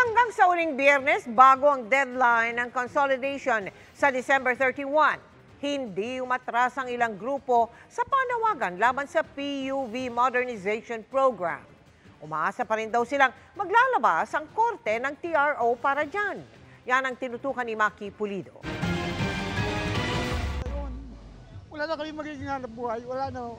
Hanggang sa uling Biyernes, bago ang deadline ng consolidation sa December 31, hindi umatras ang ilang grupo sa panawagan laban sa PUV Modernization Program. Umaasa pa rin daw silang maglalabas ang korte ng TRO para dyan. Yan ang tinutukan ni Maki Pulido. Wala na kami magiging hanap buhay, wala na.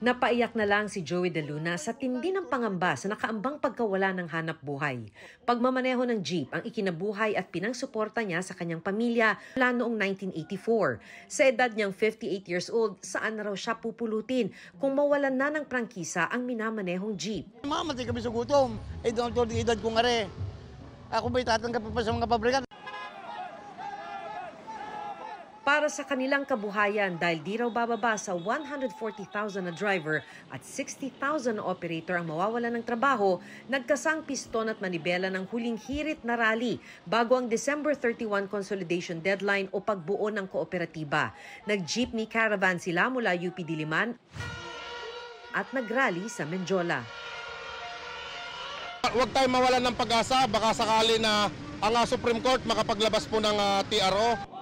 Napaiyak na lang si Joey De Luna sa tindi ng pangamba sa nakaambang pagkawala ng hanap buhay. Pagmamaneho ng jeep ang ikinabuhay at pinangsuporta niya sa kanyang pamilya mula noong 1984. Sa edad niyang 58 years old, saan na raw siya pupulutin kung mawalan na ng prangkisa ang minamanehong jeep? Mamatay kami sa gutom. Doon ang edad ko nga rin. Ako ba'y tatanggap pa sa mga pabrikan? Para sa kanilang kabuhayan dahil di raw bababa sa 140,000 na driver at 60,000 na operator ang mawawalan ng trabaho, nagkasang piston at manibela ng huling hirit na rally bago ang December 31 consolidation deadline o pagbuo ng kooperatiba. Nag-jeepney caravan sila mula UP Diliman at nagrally sa Menjola. Huwag tayo mawalan ng pag-asa, baka sakali na ang Supreme Court makapaglabas po ng TRO.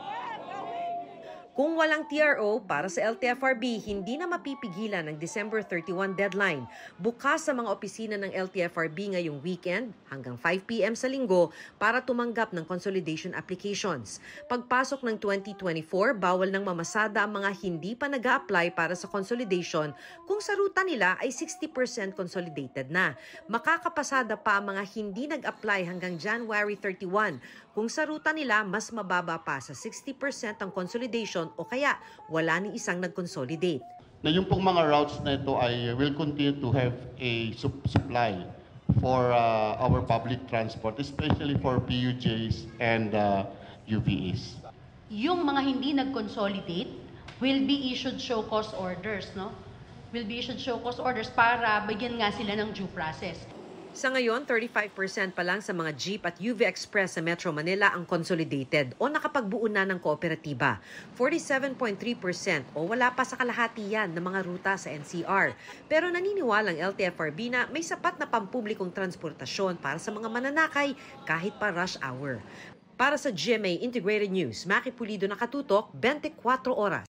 Kung walang TRO para sa LTFRB, hindi na mapipigilan ang December 31 deadline. Bukas sa mga opisina ng LTFRB ngayong weekend hanggang 5 p.m. sa linggo para tumanggap ng consolidation applications. Pagpasok ng 2024, bawal nang mamasada ang mga hindi pa nag-a-apply para sa consolidation kung sa ruta nila ay 60% consolidated na. Makakapasada pa ang mga hindi nag-apply hanggang January 31 kung sa ruta nila mas mababa pa sa 60% ang consolidation o kaya wala ni isang nag-consolidate. Na yung pong mga routes na ito ay will continue to have a supply for our public transport, especially for PUJs and UVs. Yung mga hindi nag-consolidate will be issued show cause orders, no? Will be issued show cause orders para bigyan nga sila ng due process. Sa ngayon, 35% pa lang sa mga jeep at UV Express sa Metro Manila ang consolidated o nakapagbuo na ng kooperatiba. 47.3% o wala pa sa kalahati yan ng mga ruta sa NCR. Pero naniniwalang LTFRB na may sapat na pampublikong transportasyon para sa mga mananakay kahit pa rush hour. Para sa GMA Integrated News, Maki Pulido, nakatutok 24 oras.